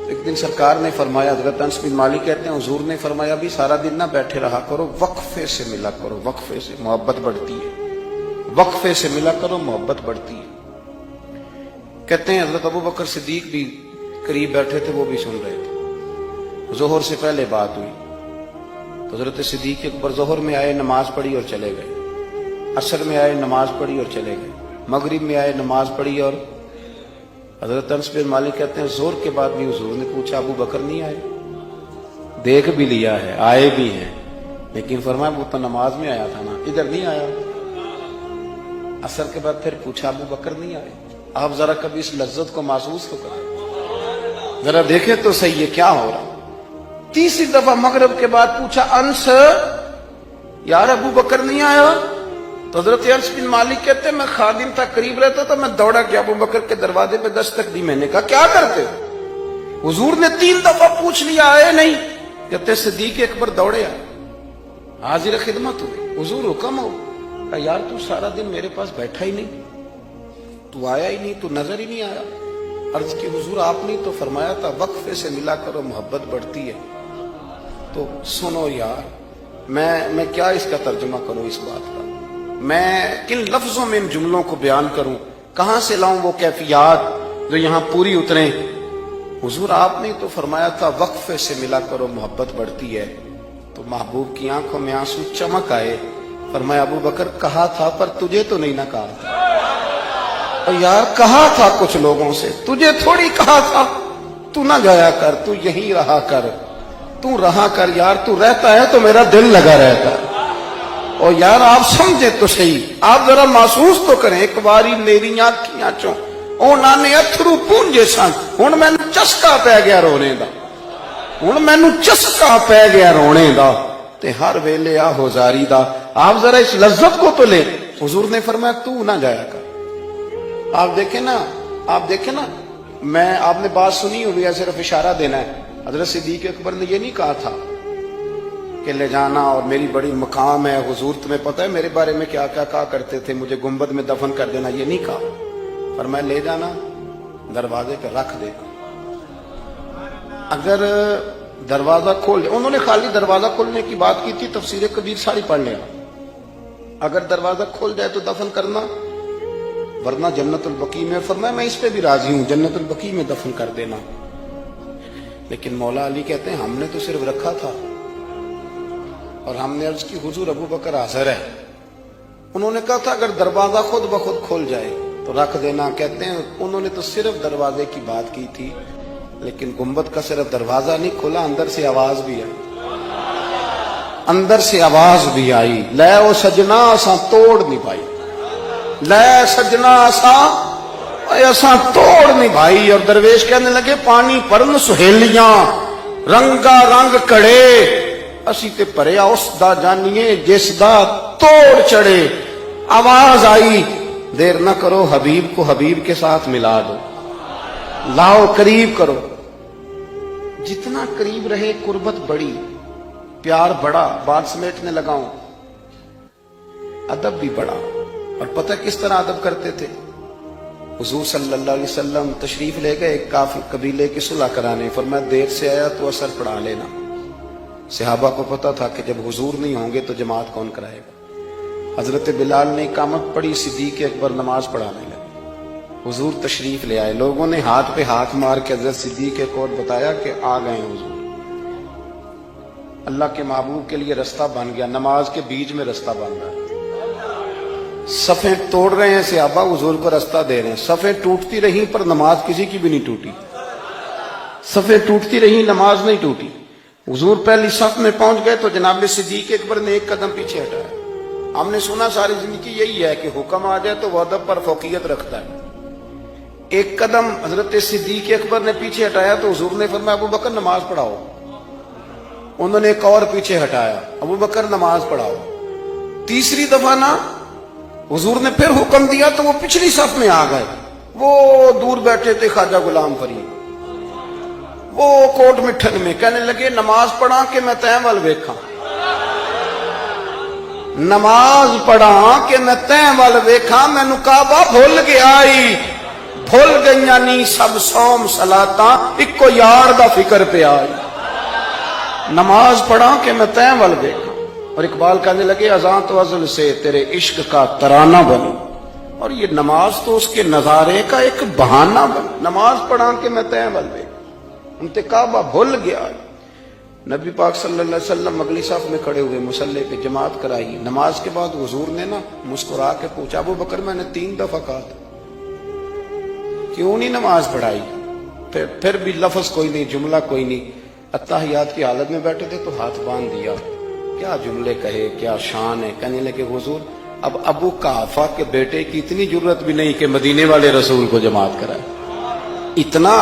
ایک دن سرکار نے فرمایا، حضرت انس بن مالک کہتے ہیں حضور نے فرمایا بھی سارا دن نہ بیٹھے رہا کرو، وقفے سے ملا کرو، وقفے سے محبت بڑھتی ہے، وقفے سے ملا کرو محبت بڑھتی ہے۔ کہتے ہیں حضرت ابو بکر صدیق بھی قریب بیٹھے تھے، وہ بھی سن رہے تھے۔ ظہر سے پہلے بات ہوئی تو حضرت صدیق اکبر ظہر میں آئے، نماز پڑھی اور چلے گئے، عصر میں آئے، نماز پڑھی اور چلے گئے، مغرب میں آئے، نماز پڑھی اور حضرت انس بن مالک کہتے ہیں ظہر کے بعد بھی حضور نے پوچھا ابو بکر نہیں آئے؟ دیکھ بھی لیا ہے، آئے بھی ہیں، لیکن فرمایا وہ تو نماز میں آیا تھا نا، ادھر نہیں آیا۔ عصر کے بعد پھر پوچھا ابو بکر نہیں آئے؟ آپ ذرا کبھی اس لذت کو محسوس تو کریں، ذرا دیکھیں تو صحیح ہے کیا ہو رہا۔ تیسری دفعہ مغرب کے بعد پوچھا انس یار ابو بکر نہیں آیا؟ تو حضرت انس بن مالک کہتے ہیں میں خادم تھا، قریب رہتا تھا، میں دوڑا گیا ابو بکر کے دروازے پہ دستک دی، میں نے کہا کیا کرتے ہو؟ حضور نے 3 دفعہ پوچھ لیا آئے نہیں؟ کہتے صدیق اکبر دوڑے آئے، حاضر خدمت ہوئے، حضور حکم ہو۔ کہا یار تو سارا دن میرے پاس بیٹھا ہی نہیں، تو آیا ہی نہیں، تو نظر ہی نہیں آیا۔ عرض کی حضور آپ نے تو فرمایا تھا وقفے سے ملا کرو محبت بڑھتی ہے۔ تو سنو یار، میں کیا اس کا ترجمہ کروں اس بات کا، میں کن لفظوں میں ان جملوں کو بیان کروں، کہاں سے لاؤں وہ کیفیات جو یہاں پوری اتریں۔ حضور آپ نے تو فرمایا تھا وقفے سے ملا کرو محبت بڑھتی ہے۔ تو محبوب کی آنکھوں میں آنسو چمک آئے، فرمایا ابو بکر کہا تھا پر تجھے تو نہیں نہ کہا تھا۔ اور یار کہا تھا کچھ لوگوں سے، تجھے تھوڑی کہا تھا تو نہ جایا کر، تو یہی رہا کر، تو رہا کر یار، تو رہتا ہے تو میرا دل لگا رہتا ہے۔ اور یار آپ سمجھے تو صحیح، آپ ذرا محسوس تو کریں، ایک باری میری آنکھیاں چوں اونا نے اتھرو پونجے سن، ہن مینوں چسکا پی گیا رونے دا، ہن مینوں چسکا پی گیا رونے دا، تے ہر ویلے آہو زاری دا۔ آپ ذرا اس لذت کو تو لیں۔ حضور نے فرمایا تو نہ جایا کر۔ آپ دیکھیں نا، میں آپ نے بات سنی ہوئی ہے، صرف اشارہ دینا ہے۔ حضرت صدیق اکبر نے یہ نہیں کہا تھا کہ لے جانا اور میری بڑی مقام ہے، حضور تمہیں پتہ ہے میرے بارے میں کیا کیا کہا کرتے تھے، مجھے گنبد میں دفن کر دینا، یہ نہیں کہا۔ فرمایا لے جانا، دروازے پہ رکھ دے، اگر دروازہ کھول دے، انہوں نے خالی دروازہ کھولنے کی بات کی تھی، تفسیر کبیر ساری پڑھ لینا، اگر دروازہ کھول جائے تو دفن کرنا، ورنہ جنت البقیع میں۔ فرمایا میں اس پہ بھی راضی ہوں، جنت البقیع میں دفن کر دینا۔ لیکن مولا علی کہتے ہیں ہم نے تو صرف رکھا تھا، اور ہم نے عرض کی حضور ابو بکر حاضر ہے۔ انہوں نے کہا تھا اگر دروازہ خود بخود کھل جائے تو رکھ دینا۔ کہتے ہیں انہوں نے تو صرف دروازے کی بات کی تھی، لیکن گنبد کا صرف دروازہ نہیں کھلا، اندر سے آواز بھی آئی، اندر سے آواز بھی آئی، لے او سجنا اساں توڑ نہیں پائی، لے سجنا اساں توڑ نہیں بھائی۔ اور درویش کہنے لگے پانی پرن سہیلیاں رنگا رنگ کڑے، اسی تے پریا اس دا جانیے جس دا توڑ چڑھے۔ آواز آئی دیر نہ کرو، حبیب کو حبیب کے ساتھ ملا دو، لاؤ قریب کرو۔ جتنا قریب رہے قربت بڑی، پیار بڑا، بات سمیٹنے لگاؤں، ادب بھی بڑا۔ اور پتہ کس طرح ادب کرتے تھے؟ حضور صلی اللہ علیہ وسلم تشریف لے گئے ایک کافی قبیلے کی صلح کرانے، فرمایا دیر سے آیا تو اثر پڑھا لینا۔ صحابہ کو پتا تھا کہ جب حضور نہیں ہوں گے تو جماعت کون کرائے گا۔ حضرت بلال نے اقامت پڑھی، صدیق اکبر نماز پڑھانے لگے، حضور تشریف لے آئے، لوگوں نے ہاتھ پہ ہاتھ مار کے حضرت صدیق کو بتایا کہ آ گئے ہیں حضور۔ اللہ کے محبوب کے لیے رستہ بن گیا، نماز کے بیچ میں رستہ بن رہا ہے، صفیں توڑ رہے ہیں صحابہ، حضور کو رستہ دے رہے ہیں، صفیں ٹوٹتی رہیں پر نماز کسی کی بھی نہیں ٹوٹی، صفیں ٹوٹتی رہیں نماز نہیں ٹوٹی۔ حضور پہلی صف میں پہنچ گئے تو جناب صدیق اکبر نے ایک قدم پیچھے ہٹایا۔ ہم نے سنا ساری زندگی یہی ہے کہ حکم آ جائے تو وہ ادب پر فوقیت رکھتا ہے۔ ایک قدم حضرت صدیق اکبر نے پیچھے ہٹایا تو حضور نے فرمایا ابو بکر نماز پڑھاؤ۔ انہوں نے ایک اور پیچھے ہٹایا، ابو بکر نماز پڑھاؤ۔ تیسری دفعہ نا حضور نے پھر حکم دیا تو وہ پچھلی صف میں آ گئے۔ وہ دور بیٹھے تھے خواجہ غلام فرید، وہ کوٹ مٹھن میں، کہنے لگے نماز پڑھا کہ میں تین وال ویکھاں، نماز پڑھا کہ میں تین وال ویکھاں، مینوں کعبہ بھول گیا، بھول گئیاں نی سب سوم صلاتاں اکو یار دا فکر پہ آئی نماز پڑھا کہ میں تیں ول دیکھا اور اقبال کہنے لگے اذان تو ازل سے تیرے عشق کا ترانہ بنی اور یہ نماز تو اس کے نظارے کا ایک بہانہ بنی نماز پڑھا کہ میں تیں ول دیکھا انتقابہ بھول گیا نبی پاک صلی اللہ علیہ وسلم اگلی صف میں کھڑے ہوئے مصلی پہ جماعت کرائی نماز کے بعد حضور نے نا مسکرا کے پوچھا ابو بکر میں نے 3 دفعہ کہا تھا کیوں نہیں نماز پڑھائی پھر بھی لفظ کوئی نہیں جملہ کوئی نہیں اتحیات کی حالت میں بیٹھے تھے تو ہاتھ باندھ دیا کیا جملے کہے کیا شان ہے کہنے لگے حضور اب ابو قحافہ کے بیٹے کی اتنی جرت بھی نہیں کہ مدینے والے رسول کو جماعت کرائے اتنا